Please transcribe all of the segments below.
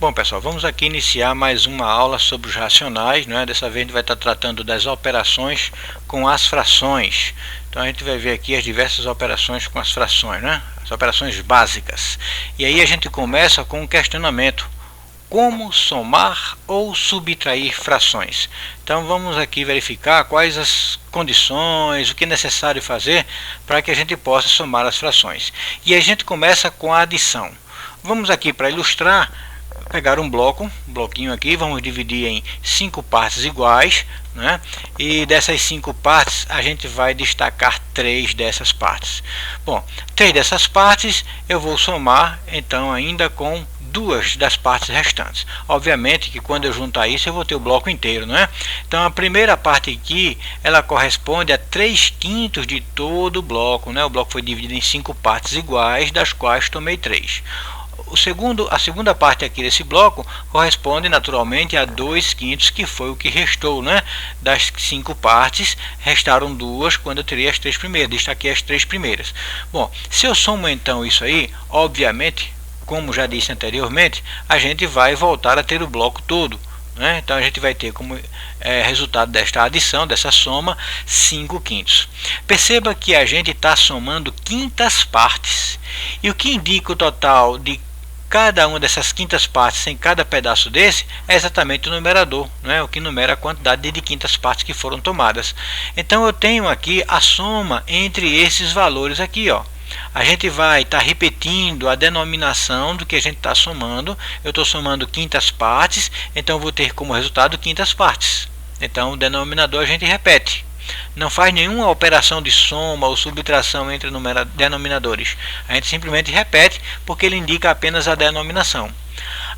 Bom, pessoal, vamos aqui iniciar mais uma aula sobre os racionais, não é? Dessa vez a gente vai estar tratando das operações com as frações. Então a gente vai ver aqui as diversas operações com as frações, né? As operações básicas. E aí a gente começa com um questionamento: como somar ou subtrair frações? Então vamos aqui verificar quais as condições, o que é necessário fazer para que a gente possa somar as frações. E a gente começa com a adição. Vamos aqui, para ilustrar, pegar um bloquinho aqui, vamos dividir em 5 partes iguais, né? E dessas 5 partes a gente vai destacar 3 dessas partes. Bom, 3 dessas partes eu vou somar então ainda com 2 das partes restantes. Obviamente que quando eu juntar isso eu vou ter o bloco inteiro, não é? Então a primeira parte aqui, ela corresponde a 3/5 de todo o bloco, né? O bloco foi dividido em 5 partes iguais, das quais tomei 3. A segunda parte aqui desse bloco corresponde naturalmente a 2/5, que foi o que restou, né? Das 5 partes, restaram 2 quando eu teria as 3 primeiras, destaquei as 3 primeiras. Bom, se eu somo então isso aí, obviamente, como já disse anteriormente, a gente vai voltar a ter o bloco todo, né? Então a gente vai ter como resultado desta adição, dessa soma, 5/5. Perceba que a gente está somando quintas partes, e o que indica o total de cada uma dessas quintas partes em cada pedaço desse é exatamente o numerador, né? O que numera a quantidade de quintas partes que foram tomadas. Então eu tenho aqui a soma entre esses valores aqui, ó. A gente vai estar repetindo a denominação do que a gente está somando. Eu estou somando quintas partes, então eu vou ter como resultado quintas partes. Então o denominador a gente repete. Não faz nenhuma operação de soma ou subtração entre denominadores. A gente simplesmente repete porque ele indica apenas a denominação.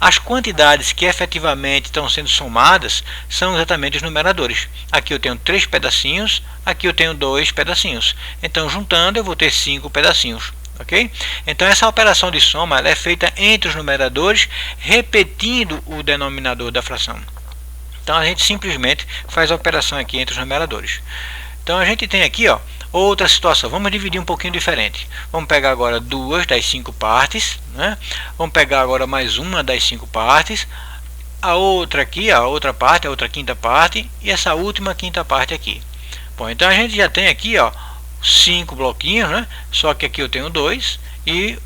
As quantidades que efetivamente estão sendo somadas são exatamente os numeradores. Aqui eu tenho 3 pedacinhos, aqui eu tenho 2 pedacinhos. Então juntando eu vou ter 5 pedacinhos. Ok? Então essa operação de soma ela é feita entre os numeradores, repetindo o denominador da fração. Então a gente simplesmente faz a operação aqui entre os numeradores. Então a gente tem aqui, ó, outra situação. Vamos dividir um pouquinho diferente. Vamos pegar agora 2 das 5 partes, né? Vamos pegar agora mais uma das 5 partes. A outra aqui, a outra parte, a outra quinta parte. E essa última quinta parte aqui. Bom, então a gente já tem aqui, ó, 5 bloquinhos, né? Só que aqui eu tenho 2 e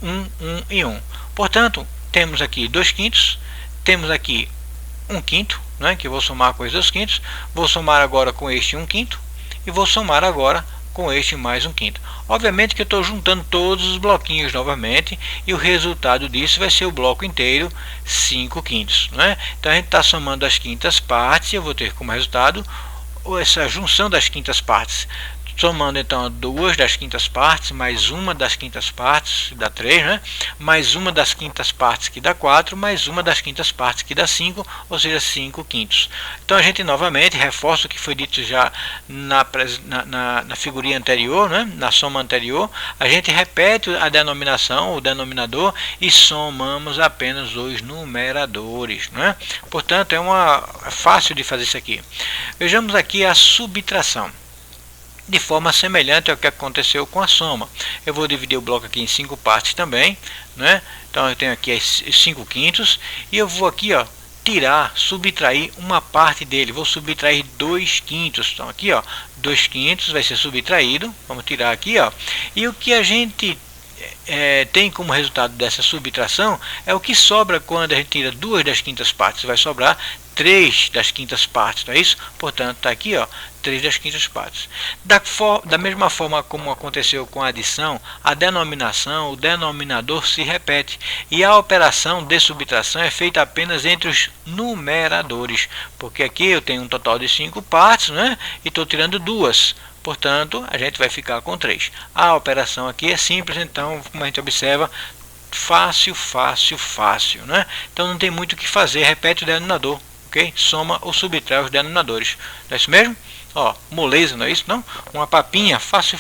1 e 1. Portanto, temos aqui 2/5. Temos aqui 1/5. Né, que eu vou somar com os 2/5, vou somar agora com este 1/5 e vou somar agora com este mais 1/5. Obviamente que eu estou juntando todos os bloquinhos novamente e o resultado disso vai ser o bloco inteiro, 5/5. Né? Então a gente está somando as quintas partes e eu vou ter como resultado essa junção das quintas partes. Somando então 2 das quintas partes, mais uma das quintas partes, que dá 3, né? Mais uma das quintas partes, que dá 4, mais uma das quintas partes, que dá 5, ou seja, 5/5. Então a gente novamente reforça o que foi dito já na figurinha anterior, né? Na soma anterior. A gente repete a denominação, o denominador, e somamos apenas os numeradores, né? Portanto, é fácil de fazer isso aqui. Vejamos aqui a subtração. De forma semelhante ao que aconteceu com a soma. Eu vou dividir o bloco aqui em 5 partes também, né? Então eu tenho aqui as 5/5 e eu vou aqui, ó, subtrair uma parte dele. Vou subtrair 2/5. Então aqui, ó, 2/5 vai ser subtraído. Vamos tirar aqui, ó. E o que a gente tem como resultado dessa subtração é o que sobra quando a gente tira 2 das quintas partes. Vai sobrar 3 das quintas partes, não é isso? Portanto, está aqui, ó, 3 das quintas partes. Da mesma forma como aconteceu com a adição, a denominação, o denominador se repete. E a operação de subtração é feita apenas entre os numeradores. Porque aqui eu tenho um total de 5 partes, né? E estou tirando 2. Portanto, a gente vai ficar com 3. A operação aqui é simples, então, como a gente observa, fácil, né? Então não tem muito o que fazer, repete o denominador, ok? Soma ou subtrai os denominadores. Não é isso mesmo? Ó, moleza, não é isso? Não? Uma papinha, fácil.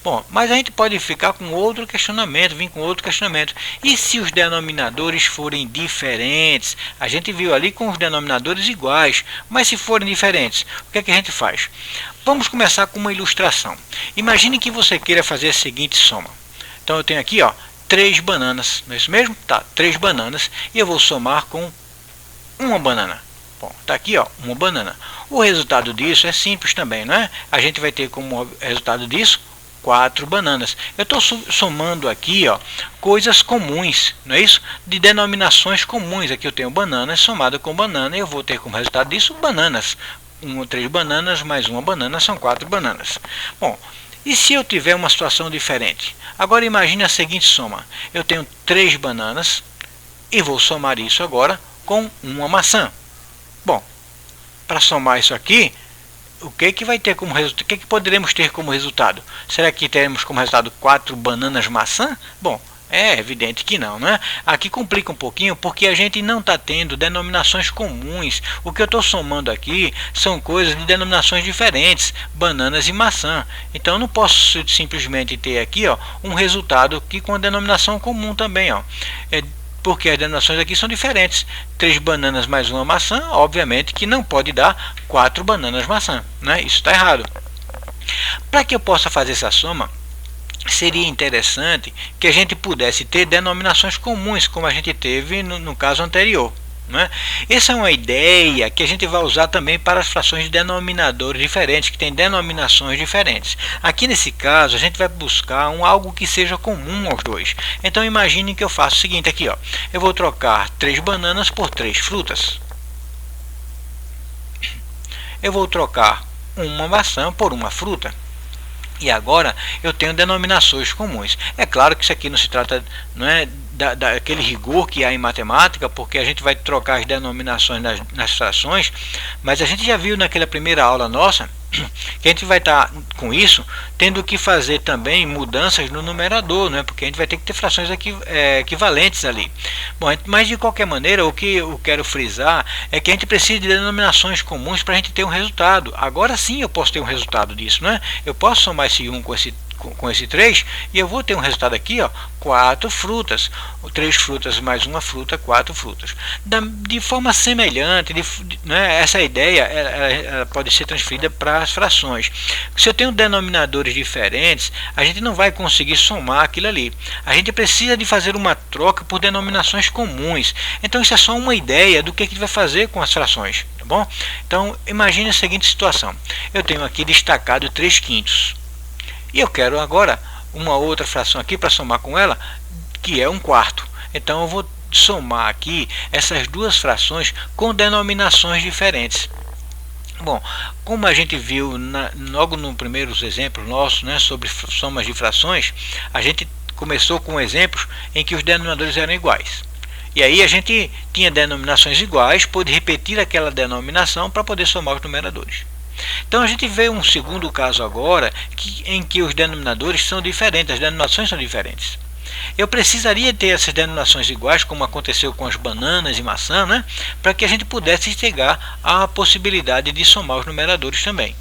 Bom, mas a gente pode ficar com outro questionamento, vir com outro questionamento. E se os denominadores forem diferentes? A gente viu ali com os denominadores iguais, mas se forem diferentes, o que é que a gente faz? Vamos começar com uma ilustração. Imagine que você queira fazer a seguinte soma. Então eu tenho aqui, ó, 3 bananas, não é isso mesmo? Tá, 3 bananas, e eu vou somar com uma banana. Bom, tá aqui, ó, uma banana. O resultado disso é simples também, não é? A gente vai ter como resultado disso 4 bananas. Eu estou somando aqui, ó, coisas comuns, não é isso? De denominações comuns. Aqui eu tenho bananas somado com banana, e eu vou ter como resultado disso bananas. 3 bananas mais uma banana são 4 bananas. Bom, e se eu tiver uma situação diferente? Agora imagine a seguinte soma. Eu tenho 3 bananas e vou somar isso agora com uma maçã. Bom, para somar isso aqui, o que vai ter como resultado? O que poderemos ter como resultado? Será que teremos como resultado 4 bananas maçã? Bom, é evidente que não, né? Aqui complica um pouquinho porque a gente não está tendo denominações comuns. O que eu estou somando aqui são coisas de denominações diferentes, bananas e maçã. Então eu não posso simplesmente ter aqui, ó, um resultado aqui com a denominação comum também, ó. Porque as denominações aqui são diferentes. 3 bananas mais uma maçã, obviamente que não pode dar 4 bananas maçã, né? Isso está errado. Para que eu possa fazer essa soma, seria interessante que a gente pudesse ter denominações comuns, como a gente teve no caso anterior. Né? Essa é uma ideia que a gente vai usar também para as frações de denominadores diferentes, que têm denominações diferentes. Aqui nesse caso a gente vai buscar algo que seja comum aos dois. Então imagine que eu faço o seguinte aqui, ó. Eu vou trocar 3 bananas por 3 frutas. Eu vou trocar uma maçã por uma fruta. E agora eu tenho denominações comuns. É claro que isso aqui não se trata, não é daquele rigor que há em matemática, porque a gente vai trocar as denominações nas frações, mas a gente já viu naquela primeira aula nossa que a gente vai estar com isso tendo que fazer também mudanças no numerador, né? Porque a gente vai ter que ter frações equivalentes ali. Bom, mas de qualquer maneira, o que eu quero frisar é que a gente precisa de denominações comuns para a gente ter um resultado. Agora sim eu posso ter um resultado disso, né? Eu posso somar esse 1 com esse 3 e eu vou ter um resultado aqui, ó, 4 frutas. 3 frutas mais uma fruta, 4 frutas. De forma semelhante, né, essa ideia ela pode ser transferida para as frações. Se eu tenho denominadores diferentes, a gente não vai conseguir somar aquilo ali. A gente precisa de fazer uma troca por denominações comuns. Então isso é só uma ideia do que a gente vai fazer com as frações, tá bom? Então imagine a seguinte situação. Eu tenho aqui destacado 3/5. E eu quero agora uma outra fração aqui para somar com ela, que é 1/4. Então eu vou somar aqui essas duas frações com denominações diferentes. Bom, como a gente viu logo no primeiros exemplos nossos, né, sobre somas de frações, a gente começou com exemplos em que os denominadores eram iguais. E aí a gente tinha denominações iguais, pôde repetir aquela denominação para poder somar os numeradores. Então a gente vê um segundo caso agora em que os denominadores são diferentes, as denominações são diferentes. Eu precisaria ter essas denominações iguais, como aconteceu com as bananas e maçã, né, para que a gente pudesse chegar à possibilidade de somar os numeradores também.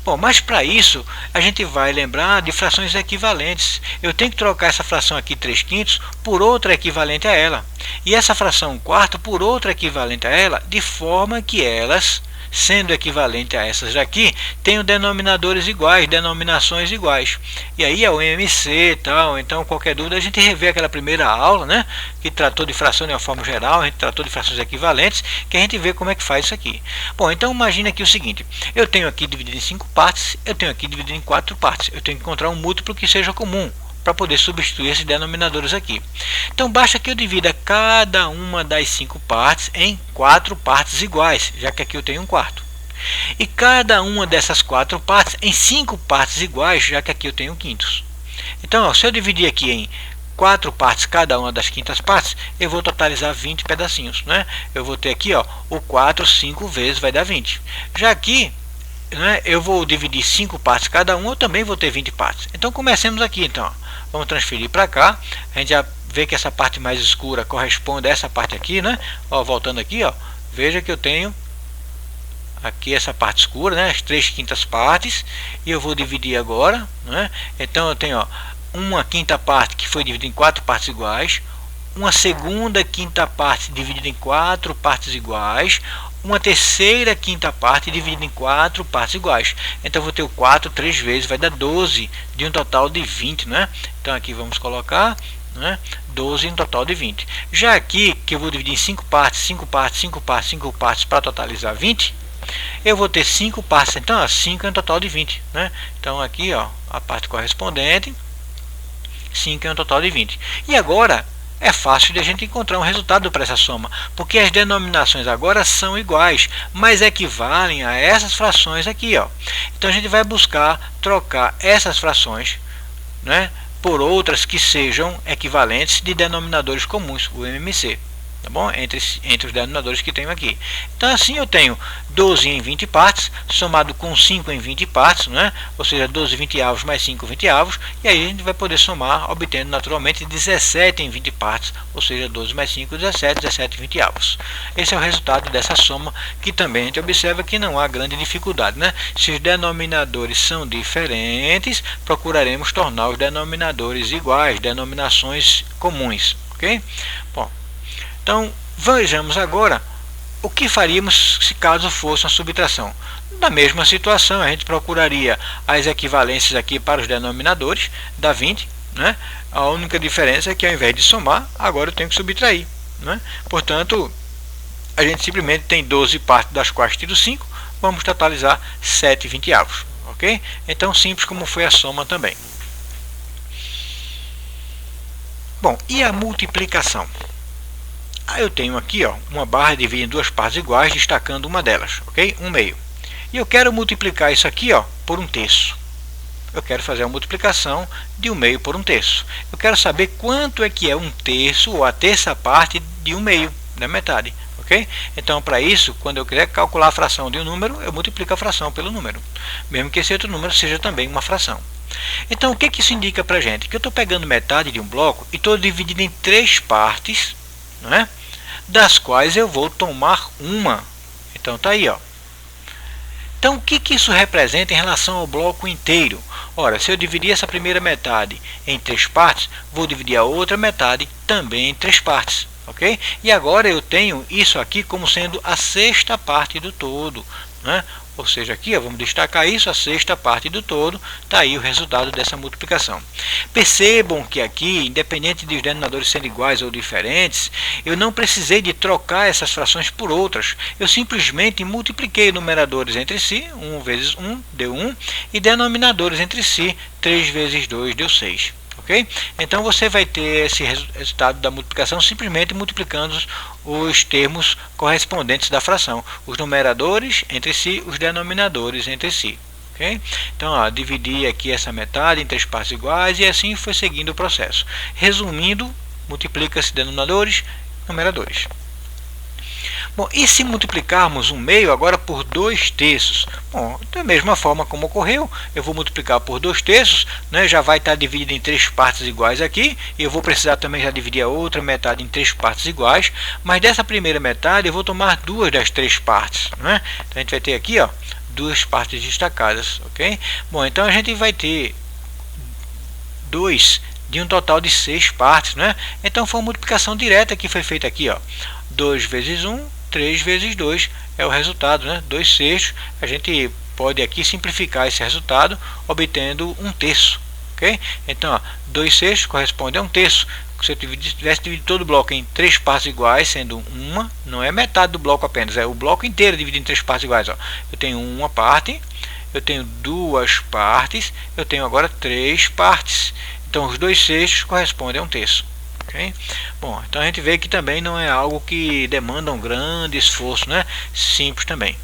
Bom, mas para isso a gente vai lembrar de frações equivalentes. Eu tenho que trocar essa fração aqui 3/5 por outra equivalente a ela, e essa fração 1/4 por outra equivalente a ela, de forma que elas, sendo equivalente a essas daqui, tenho denominadores iguais, denominações iguais. E aí é o MMC e tal. Então qualquer dúvida a gente revê aquela primeira aula, né, que tratou de fração de uma forma geral, a gente tratou de frações equivalentes, que a gente vê como é que faz isso aqui. Bom, então imagine aqui o seguinte. Eu tenho aqui dividido em 5 partes, eu tenho aqui dividido em 4 partes. Eu tenho que encontrar um múltiplo que seja comum para poder substituir esses denominadores aqui. Então basta que eu divida cada uma das 5 partes em 4 partes iguais, já que aqui eu tenho 1/4. E cada uma dessas 4 partes em 5 partes iguais, já que aqui eu tenho 5/5. Então, ó, se eu dividir aqui em 4 partes cada uma das 5º partes, eu vou totalizar 20 pedacinhos, né? Eu vou ter aqui, ó, o 4 5 vezes vai dar 20. Já aqui, né, eu vou dividir 5 partes cada uma, eu também vou ter 20 partes. Então comecemos aqui, então. Vamos transferir para cá. A gente já vê que essa parte mais escura corresponde a essa parte aqui, né? Ó, voltando aqui, ó, veja que eu tenho aqui essa parte escura, né, as 3/5 partes, e eu vou dividir agora, né? Então eu tenho, ó, uma 5ª parte que foi dividida em 4 partes iguais, uma segunda 5ª parte dividida em 4 partes iguais, uma terceira 5ª parte dividida em 4 partes iguais. Então eu vou ter o 4 3 vezes, vai dar 12, de um total de 20, né? Então aqui vamos colocar né? 12 no total de 20. Já aqui, que eu vou dividir em 5 partes, 5 partes, 5 partes, 5 partes, para totalizar 20, eu vou ter 5 partes, então ó, 5 é um total de 20, né? Então aqui, ó, a parte correspondente, 5 é um total de 20. E agora é fácil de a gente encontrar um resultado para essa soma, porque as denominações agora são iguais, mas equivalem a essas frações aqui, ó. Então a gente vai buscar trocar essas frações, né, por outras que sejam equivalentes de denominadores comuns, o MMC. Tá bom? Entre os denominadores que tenho aqui. Então assim eu tenho 12 em 20 partes, somado com 5 em 20 partes, né? Ou seja, 12 20avos mais 5 20avos, e aí a gente vai poder somar, obtendo naturalmente 17 em 20 partes, ou seja, 12 mais 5, 17, 17 20avos. Esse é o resultado dessa soma, que também a gente observa que não há grande dificuldade, né? Se os denominadores são diferentes, procuraremos tornar os denominadores iguais, denominações comuns, ok? Bom, então, vejamos agora o que faríamos se caso fosse uma subtração. Na mesma situação, a gente procuraria as equivalências aqui para os denominadores, dá 20, né? A única diferença é que ao invés de somar, agora eu tenho que subtrair, né? Portanto, a gente simplesmente tem 12 partes, das quais tiro 5, vamos totalizar 7 20avos, ok? Então, simples como foi a soma também. Bom, e a multiplicação? Eu tenho aqui, ó, uma barra dividida em duas partes iguais, destacando uma delas, ok? 1/2. E eu quero multiplicar isso aqui, ó, por 1/3. Eu quero fazer a multiplicação de 1/2 por 1/3. Eu quero saber quanto é que é 1/3 ou a terça parte de 1/2, da metade, ok? Então, para isso, quando eu quiser calcular a fração de um número, eu multiplico a fração pelo número, mesmo que esse outro número seja também uma fração. Então, o que isso indica para a gente? Que eu estou pegando metade de um bloco e estou dividindo em 3 partes, né, das quais eu vou tomar uma. Então tá aí, ó. Então o que isso representa em relação ao bloco inteiro? Ora, se eu dividir essa primeira metade em 3 partes, vou dividir a outra metade também em 3 partes, ok? E agora eu tenho isso aqui como sendo a sexta parte do todo, né? Ou seja, aqui, ó, vamos destacar isso, a sexta parte do todo, está aí o resultado dessa multiplicação. Percebam que aqui, independente de os denominadores serem iguais ou diferentes, eu não precisei de trocar essas frações por outras. Eu simplesmente multipliquei numeradores entre si, 1 vezes 1 deu 1, e denominadores entre si, 3 vezes 2 deu 6. Okay? Então você vai ter esse resultado da multiplicação simplesmente multiplicando os termos correspondentes da fração, os numeradores entre si, os denominadores entre si. Okay? Então, ó, dividi aqui essa metade em 3 partes iguais e assim foi seguindo o processo. Resumindo, multiplica-se denominadores e numeradores. Bom, e se multiplicarmos 1/2 agora por 2/3? Bom, da mesma forma como ocorreu, eu vou multiplicar por 2/3, né, já vai estar dividido em 3 partes iguais aqui, e eu vou precisar também já dividir a outra metade em 3 partes iguais, mas dessa primeira metade eu vou tomar 2 das 3 partes, né? Então a gente vai ter aqui, ó, 2 partes destacadas, ok? Bom, então a gente vai ter 2 de um total de 6 partes, né? Então foi uma multiplicação direta que foi feita aqui, ó, 2 vezes 1, 3 vezes 2 é o resultado, né? 2/6. A gente pode aqui simplificar esse resultado obtendo 1/3, ok? Então, ó, 2/6 corresponde a 1/3. Se eu tivesse dividido todo o bloco em 3 partes iguais, sendo uma, não é metade do bloco apenas, é o bloco inteiro dividido em 3 partes iguais. Ó. Eu tenho uma parte, eu tenho 2 partes, eu tenho agora 3 partes. Então, os 2/6 correspondem a 1/3. Okay? Bom, então a gente vê que também não é algo que demanda um grande esforço, né? Simples também.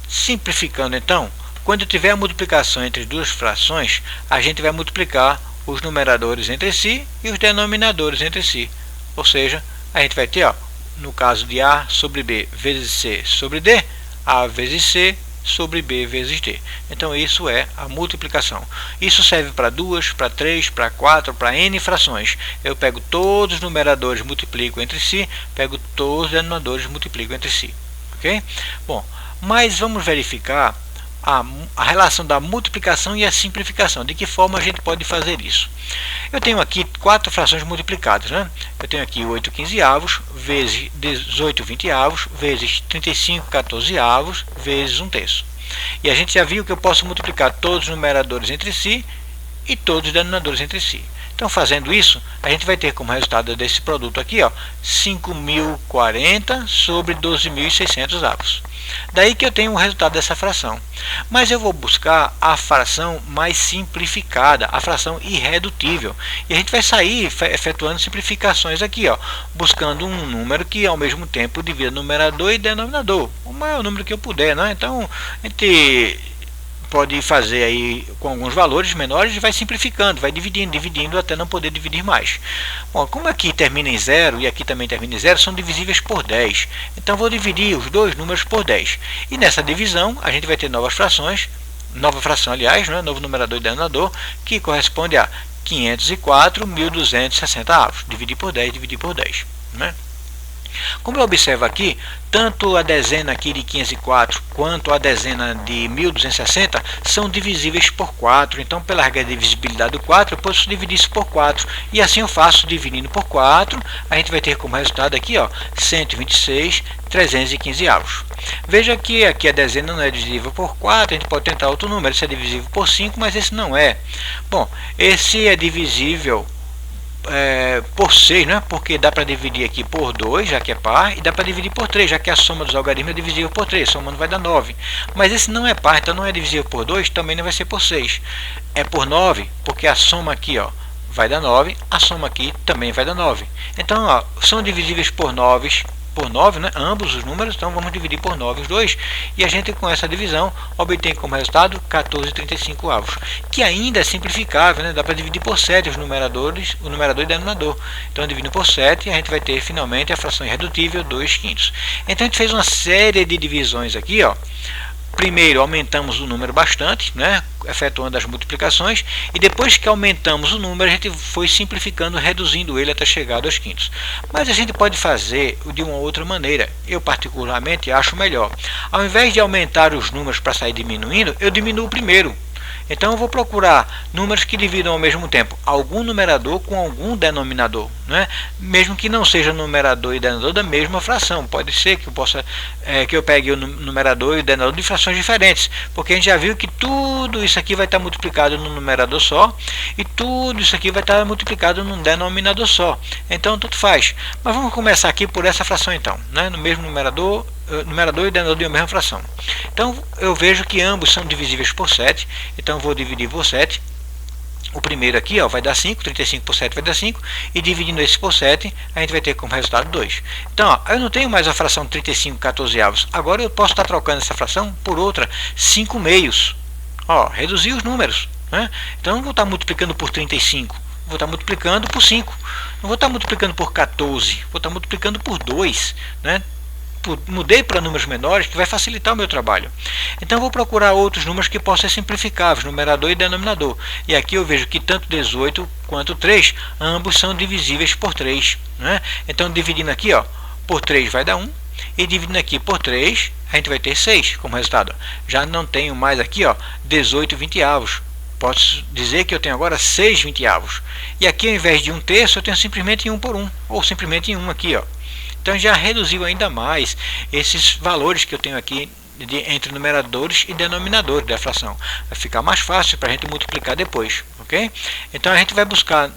Simplificando então, quando tiver a multiplicação entre duas frações, a gente vai multiplicar os numeradores entre si e os denominadores entre si. Ou seja, a gente vai ter, ó, no caso de A sobre B vezes C sobre D, A vezes C sobre B vezes D. Então isso é a multiplicação. Isso serve para 2, para 3, para 4, para N frações. Eu pego todos os numeradores, multiplico entre si, pego todos os denominadores, multiplico entre si. Ok? Bom, mas vamos verificar a relação da multiplicação e a simplificação. De que forma a gente pode fazer isso? Eu tenho aqui 4 frações multiplicadas, né? Eu tenho aqui 8 quinzeavos vezes 18 20avos vezes 35 14avos vezes 1/3. E a gente já viu que eu posso multiplicar todos os numeradores entre si e todos os denominadores entre si. Então, fazendo isso, a gente vai ter como resultado desse produto aqui, ó, 5.040 sobre 12.600 avos. Daí que eu tenho o resultado dessa fração. Mas eu vou buscar a fração mais simplificada, a fração irredutível. E a gente vai sair efetuando simplificações aqui, ó, buscando um número que ao mesmo tempo divida numerador e denominador. O maior número que eu puder, né? Então, a gente pode fazer aí com alguns valores menores e vai simplificando, vai dividindo até não poder dividir mais. Bom, como aqui termina em 0 e aqui também termina em 0, são divisíveis por 10. Então vou dividir os dois números por 10. E nessa divisão a gente vai ter novas frações, nova fração aliás, né, novo numerador e denominador, que corresponde a 504.260 avos. Dividir por 10, dividir por 10. Né? Como eu observo aqui, tanto a dezena aqui de 504 quanto a dezena de 1260 são divisíveis por 4. Então, pela regra de divisibilidade do 4, eu posso dividir isso por 4. E assim eu faço dividindo por 4. A gente vai ter como resultado aqui, ó, 126.315 avos. Veja que aqui a dezena não é divisível por 4. A gente pode tentar outro número. Esse é divisível por 5, mas esse não é. Bom, esse é divisível por 6, né? Porque dá para dividir aqui por 2, já que é par, e dá para dividir por 3, já que a soma dos algarismos é divisível por 3, somando vai dar 9. Mas esse não é par, então não é divisível por 2, também não vai ser por 6. É por 9, porque a soma aqui, ó, vai dar 9, a soma aqui também vai dar 9. Então, ó, são divisíveis por 9, né? Ambos os números, então vamos dividir por 9 os dois, e a gente com essa divisão obtém como resultado 14,35 avos, que ainda é simplificável, né? Dá para dividir por 7 os numeradores, o numerador e o denominador. Então dividindo por 7 a gente vai ter finalmente a fração irredutível 2/5. Então a gente fez uma série de divisões aqui, ó. Primeiro aumentamos o número bastante, né, efetuando as multiplicações, e depois que aumentamos o número a gente foi simplificando, reduzindo ele até chegar a 2/5. Mas a gente pode fazer de uma outra maneira, eu particularmente acho melhor. Ao invés de aumentar os números para sair diminuindo, eu diminuo primeiro. Então eu vou procurar números que dividam ao mesmo tempo algum numerador com algum denominador, né? Mesmo que não seja numerador e denominador da mesma fração. Pode ser que eu pegue o numerador e o denominador de frações diferentes, porque a gente já viu que tudo isso aqui vai estar multiplicado num numerador só e tudo isso aqui vai estar multiplicado num denominador só. Então tanto faz. Mas vamos começar aqui por essa fração então, né? No mesmo numerador e denominador de uma mesma fração. Então eu vejo que ambos são divisíveis por 7, então eu vou dividir por 7. O primeiro aqui, ó, vai dar 5, 35 por 7 vai dar 5, e dividindo esse por 7, a gente vai ter como resultado 2. Então, ó, eu não tenho mais a fração 35/14 avos, agora eu posso estar trocando essa fração por outra, 5 meios. Ó, reduzir os números, né? Então eu não vou estar multiplicando por 35, vou estar multiplicando por 5. Não vou estar multiplicando por 14, vou estar multiplicando por 2, né? Mudei para números menores, que vai facilitar o meu trabalho. Então eu vou procurar outros números que possam ser simplificáveis, numerador e denominador. E aqui eu vejo que tanto 18 quanto 3, ambos são divisíveis por 3. Né? Então dividindo aqui, ó, por 3 vai dar 1. E dividindo aqui por 3, a gente vai ter 6 como resultado. Já não tenho mais aqui, ó, 18 20avos. Posso dizer que eu tenho agora 6 20avos. E aqui ao invés de 1/3, eu tenho simplesmente 1 por 1. Ou simplesmente 1 aqui, ó. Então já reduziu ainda mais esses valores que eu tenho aqui entre numeradores e denominadores da fração. Vai ficar mais fácil para a gente multiplicar depois, ok? Então a gente vai buscar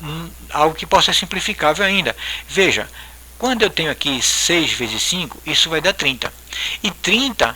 algo que possa ser simplificável ainda. Veja, quando eu tenho aqui 6 vezes 5, isso vai dar 30. E 30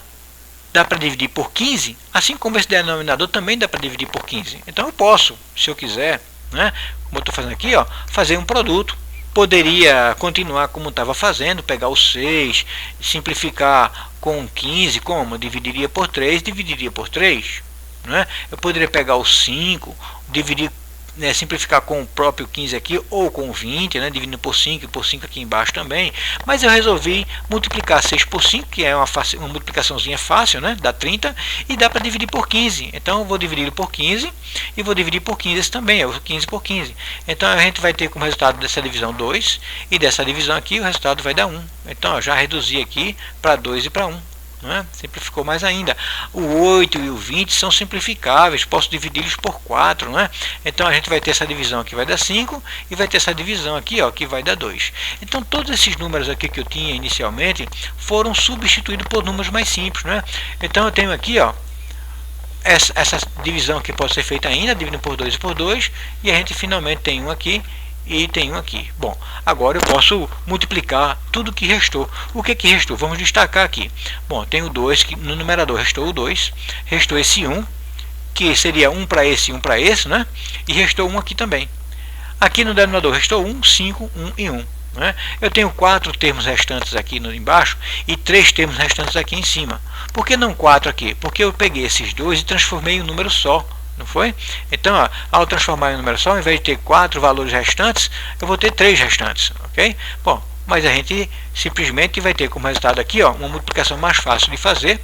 dá para dividir por 15, assim como esse denominador também dá para dividir por 15. Então eu posso, se eu quiser, né, como eu estou fazendo aqui, ó, fazer um produto. Poderia continuar como estava fazendo, pegar o 6, simplificar com 15, como? Eu dividiria por 3, dividiria por 3. Né? Eu poderia pegar o 5, dividir, né, simplificar com o próprio 15 aqui, ou com 20, né, dividindo por 5 e por 5 aqui embaixo também. Mas eu resolvi multiplicar 6 por 5, que é uma multiplicaçãozinha fácil, né, dá 30, e dá para dividir por 15. Então eu vou dividir por 15, e vou dividir por 15 esse também, é o 15 por 15. Então a gente vai ter como resultado dessa divisão 2, e dessa divisão aqui o resultado vai dar 1. Então eu já reduzi aqui para 2 e para 1. Né? Simplificou mais ainda. O 8 e o 20 são simplificáveis, posso dividi-los por 4. Né? Então a gente vai ter essa divisão aqui vai dar 5 e vai ter essa divisão aqui, ó, que vai dar 2. Então todos esses números aqui que eu tinha inicialmente foram substituídos por números mais simples. Né? Então eu tenho aqui, ó, essa divisão aqui pode ser feita ainda, dividindo por 2 e por 2, e a gente finalmente tem um aqui e tem um aqui. Bom, agora eu posso multiplicar tudo que restou. O que restou? Vamos destacar aqui. Bom, tem o 2, que no numerador restou o 2, restou esse 1, que seria 1 para esse e 1 para esse, né? E restou 1 aqui também. Aqui no denominador restou 1, 5, 1 e 1. Né? Eu tenho 4 termos restantes aqui embaixo e 3 termos restantes aqui em cima. Por que não 4 aqui? Porque eu peguei esses dois e transformei em um número só. Não foi? Então, ó, ao transformar em um número só, ao invés de ter 4 valores restantes, eu vou ter 3 restantes. Ok? Bom, mas a gente simplesmente vai ter como resultado aqui, ó, uma multiplicação mais fácil de fazer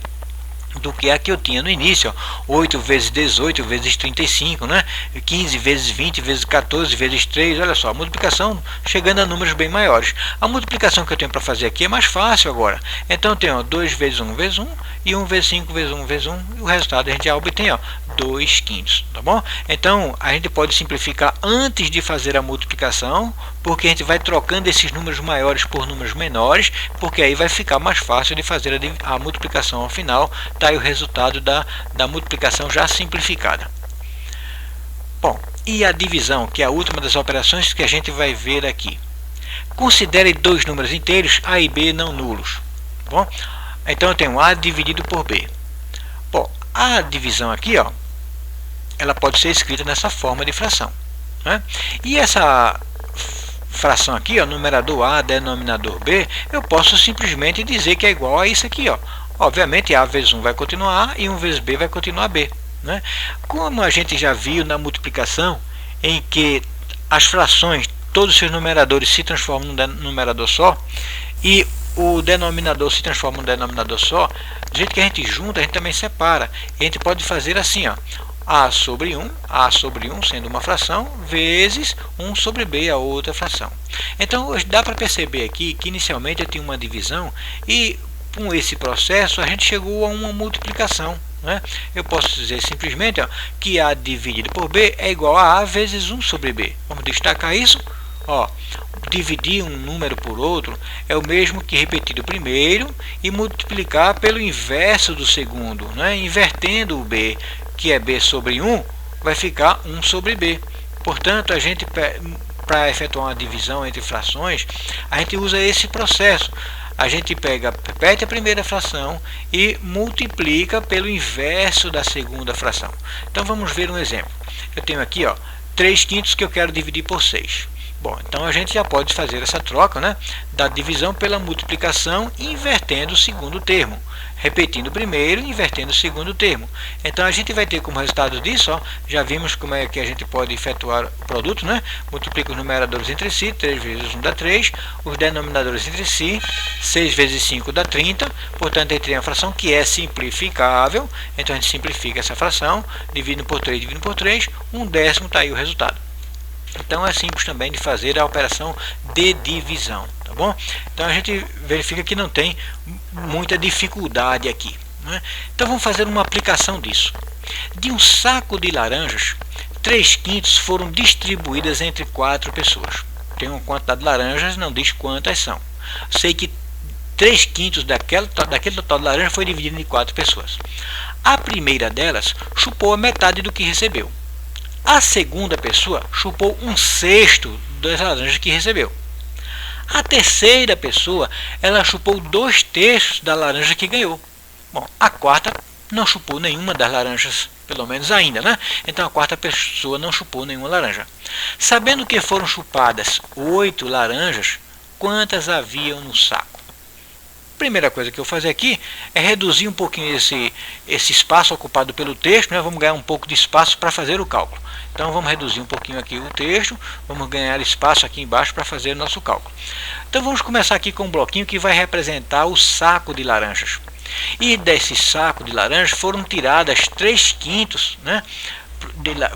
do que a que eu tinha no início, ó. 8 vezes 18 vezes 35, né? 15 vezes 20 vezes 14 vezes 3, olha só, a multiplicação chegando a números bem maiores. A multiplicação que eu tenho para fazer aqui é mais fácil agora. Então eu tenho, ó, 2 vezes 1 vezes 1 e 1 vezes 5 vezes 1 vezes 1, e o resultado a gente já obtém, ó, 2 quintos, tá bom? Então a gente pode simplificar antes de fazer a multiplicação, porque a gente vai trocando esses números maiores por números menores, porque aí vai ficar mais fácil de fazer a multiplicação ao final. Está aí o resultado da multiplicação já simplificada. Bom, e a divisão, que é a última das operações que a gente vai ver aqui. Considere dois números inteiros, A e B não nulos. Tá bom? Então eu tenho A dividido por B. Bom, a divisão aqui, ó, ela pode ser escrita nessa forma de fração, né? E essa fração aqui, ó, numerador A, denominador B, eu posso simplesmente dizer que é igual a isso aqui, ó. Obviamente A vezes 1 vai continuar A e 1 vezes B vai continuar B, né? Como a gente já viu na multiplicação, em que as frações, todos os seus numeradores se transformam num numerador só, e o denominador se transforma num denominador só, do jeito que a gente junta, a gente também separa. E a gente pode fazer assim, ó, A sobre 1 sendo uma fração, vezes 1 sobre B, a outra fração. Então dá para perceber aqui que inicialmente eu tinha uma divisão e com esse processo a gente chegou a uma multiplicação, né? Eu posso dizer simplesmente, ó, que A dividido por B é igual a A vezes 1 sobre B. Vamos destacar isso. Ó, dividir um número por outro é o mesmo que repetir o primeiro e multiplicar pelo inverso do segundo, né? Invertendo o B, que é B sobre 1, vai ficar 1 sobre B. Portanto, a gente, para efetuar uma divisão entre frações, a gente usa esse processo. A gente repete a primeira fração e multiplica pelo inverso da segunda fração. Então vamos ver um exemplo. Eu tenho aqui, ó, 3 quintos que eu quero dividir por 6. Bom, então a gente já pode fazer essa troca, né, da divisão pela multiplicação, invertendo o segundo termo. Repetindo o primeiro e invertendo o segundo termo. Então a gente vai ter como resultado disso, ó, já vimos como é que a gente pode efetuar o produto, né? Multiplica os numeradores entre si, 3 vezes 1 dá 3, os denominadores entre si, 6 vezes 5 dá 30, portanto a gente tem uma fração que é simplificável, então a gente simplifica essa fração, dividindo por 3, 1/10, está aí o resultado. Então é simples também de fazer a operação de divisão, tá bom? Então a gente verifica que não tem muita dificuldade aqui, né? Então vamos fazer uma aplicação disso. De um saco de laranjas, 3 quintos foram distribuídas entre 4 pessoas. Tem uma quantidade de laranjas, não diz quantas são. Sei que 3 quintos daquele total de laranja foi dividido em 4 pessoas. A primeira delas chupou a metade do que recebeu. A segunda pessoa chupou 1/6 das laranjas que recebeu. A terceira pessoa, ela chupou 2/3 da laranja que ganhou. Bom, a quarta não chupou nenhuma das laranjas, pelo menos ainda, né? Então a quarta pessoa não chupou nenhuma laranja. Sabendo que foram chupadas 8 laranjas, quantas haviam no saco? Primeira coisa que eu vou fazer aqui é reduzir um pouquinho esse espaço ocupado pelo texto, né? Vamos ganhar um pouco de espaço para fazer o cálculo. Então vamos reduzir um pouquinho aqui o texto, vamos ganhar espaço aqui embaixo para fazer o nosso cálculo. Então vamos começar aqui com um bloquinho que vai representar o saco de laranjas. E desse saco de laranjas foram tiradas 3 quintos, né?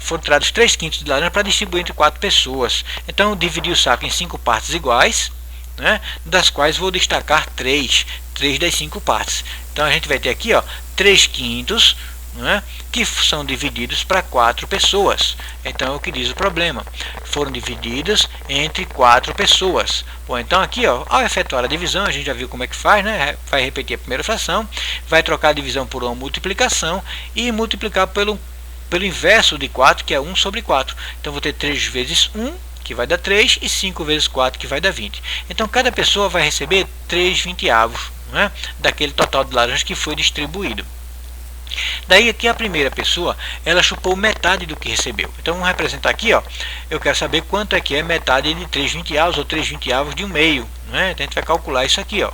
Foram tirados 3 quintos de laranja para distribuir entre 4 pessoas. Então eu dividi o saco em 5 partes iguais, né, das quais vou destacar 3 das 5 partes. Então a gente vai ter aqui, ó, 3 quintos, né, que são divididos para 4 pessoas. Então é o que diz o problema. Foram divididas entre 4 pessoas. Bom, então aqui, ó, ao efetuar a divisão, a gente já viu como é que faz, né? Vai repetir a primeira fração, vai trocar a divisão por uma multiplicação e multiplicar pelo inverso de 4, que é 1 sobre 4. Então vou ter 3 vezes 1, que vai dar 3, e 5 vezes 4, que vai dar 20. Então cada pessoa vai receber 3 vinteavos, né, daquele total de laranjas que foi distribuído. Daí aqui a primeira pessoa, ela chupou metade do que recebeu. Então vamos representar aqui, ó, eu quero saber quanto é que é metade de 3 vinteavos ou 3 vinteavos de 1/2, né? Então a gente vai calcular isso aqui, ó.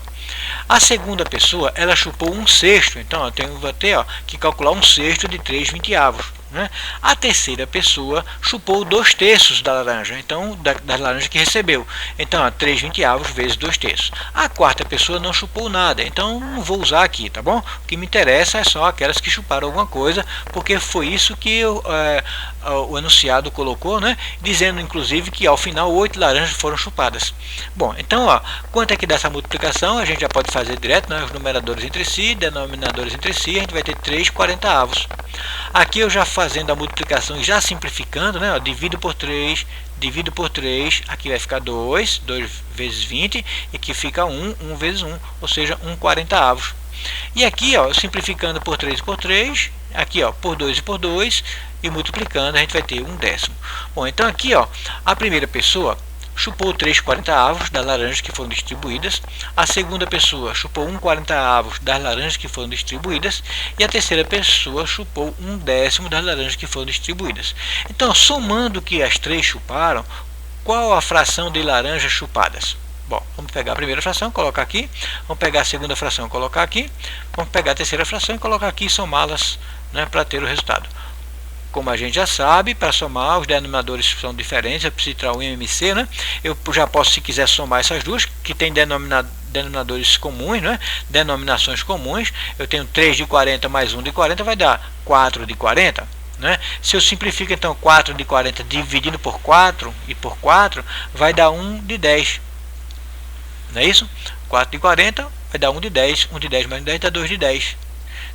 A segunda pessoa, ela chupou 1/6, então eu vou ter, ó, que calcular 1/6 de 3 vinteavos. Né? A terceira pessoa chupou 2/3 da laranja, então da laranja que recebeu. Então, 3 vinteavos vezes 2/3. A quarta pessoa não chupou nada, então não vou usar aqui, tá bom? O que me interessa é só aquelas que chuparam alguma coisa, porque foi isso que o enunciado colocou, né? Dizendo inclusive que ao final 8 laranjas foram chupadas. Bom, então, ó, quanto é que dá essa multiplicação? A gente já pode fazer direto, né? Os numeradores entre si, denominadores entre si, a gente vai ter 3 40avos. Aqui eu já fazendo a multiplicação e já simplificando, né? Ó, divido por 3, aqui vai ficar 2 vezes 20, e aqui fica 1 vezes 1, ou seja, 1 40avos. E aqui, ó, simplificando por 3 por 3, aqui, ó, por 2 e por 2, e multiplicando a gente vai ter 1/10. Bom, então aqui, ó, a primeira pessoa chupou 3 40avos das laranjas que foram distribuídas, a segunda pessoa chupou 1 40avos das laranjas que foram distribuídas, e a terceira pessoa chupou 1/10 das laranjas que foram distribuídas. Então, somando o que as três chuparam, qual a fração de laranjas chupadas? Bom, vamos pegar a primeira fração, colocar aqui, vamos pegar a segunda fração, colocar aqui, vamos pegar a terceira fração e colocar aqui e somá-las, né, para ter o resultado. Como a gente já sabe, para somar os denominadores são diferentes, eu preciso tirar o MMC, né? Eu já posso, se quiser, somar essas duas, que tem denominadores comuns, né? Denominações comuns. Eu tenho 3 de 40 mais 1 de 40, vai dar 4 de 40. Né? Se eu simplifico, então, 4 de 40 dividido por 4 e por 4, vai dar 1 de 10. Não é isso? 4 de 40 vai dar 1 de 10. 1 de 10 mais 10 dá 2 de 10.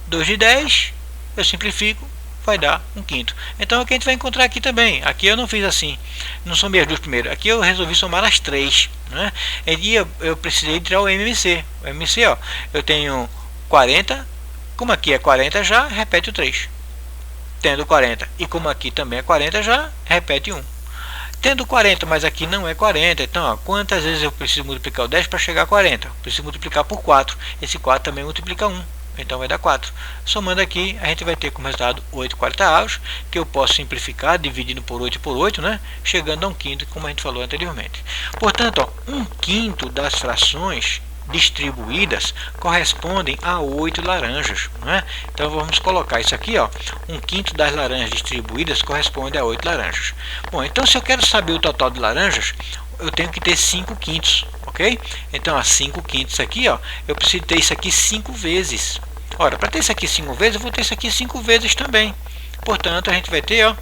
2 de 10, eu simplifico, vai dar 1/5. Então é o que a gente vai encontrar aqui também. Aqui eu não fiz assim, não somei as duas primeiras. Aqui eu resolvi somar as três, né? E eu precisei tirar o MMC. O MMC, ó, eu tenho 40, como aqui é 40 já, repete o 3. Tendo 40, e como aqui também é 40 já, repete 1. Tendo 40, mas aqui não é 40, então, ó, quantas vezes eu preciso multiplicar o 10 para chegar a 40? Eu preciso multiplicar por 4. Esse 4 também multiplica 1. Então vai dar 4. Somando aqui, a gente vai ter como resultado 8 40avos, que eu posso simplificar dividindo por 8 por 8, né? Chegando a 1/5, como a gente falou anteriormente. Portanto, ó, 1/5 das frações distribuídas correspondem a 8 laranjas, né? Então vamos colocar isso aqui, ó, 1/5 das laranjas distribuídas corresponde a 8 laranjas. Bom, então se eu quero saber o total de laranjas, eu tenho que ter 5/5, ok? Então, 5/5 aqui, ó, eu preciso ter isso aqui 5 vezes. Ora, para ter isso aqui 5 vezes, eu vou ter isso aqui 5 vezes também. Portanto, a gente vai ter, ó,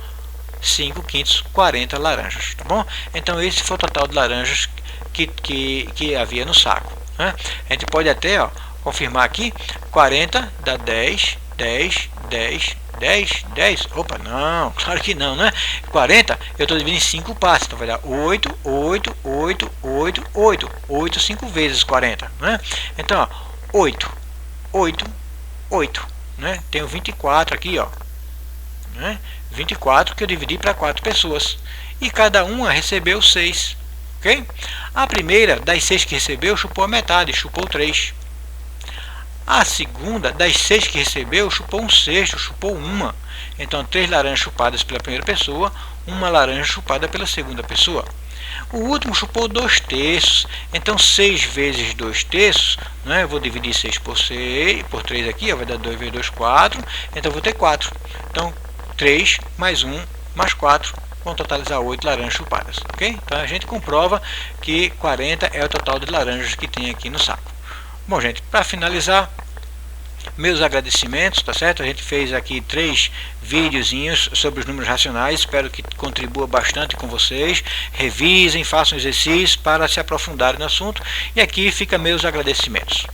5/5, 40 laranjas, tá bom? Então, esse foi o total de laranjas que havia no saco, né? A gente pode até, ó, confirmar aqui, 40 dá 10, 10, 10, 10, 10, opa, não, claro que não, né? 40, eu estou dividindo em 5 partes, então vai dar 8, 8, 8, 8, 8, 8, 5 vezes 40, né? Então, ó, 8, 8, 8, né? Tenho 24 aqui, ó, né? 24 que eu dividi para 4 pessoas, e cada uma recebeu 6, ok? A primeira, das 6 que recebeu, chupou a metade, chupou 3. A segunda, das 6 que recebeu, chupou 1/6, chupou 1. Então, 3 laranjas chupadas pela primeira pessoa, 1 laranja chupada pela segunda pessoa. O último chupou 2/3. Então, 6 vezes 2/3, né? Eu vou dividir 6 por 6, por 3 aqui, ó, vai dar 2 vezes 2, 4. Então, eu vou ter 4. Então, 3 mais 1 mais 4 vão totalizar 8 laranjas chupadas, ok? Então, a gente comprova que 40 é o total de laranjas que tem aqui no saco. Bom, gente, para finalizar, meus agradecimentos, tá certo? A gente fez aqui 3 videozinhos sobre os números racionais, espero que contribua bastante com vocês. Revisem, façam exercícios para se aprofundarem no assunto, e aqui fica meus agradecimentos.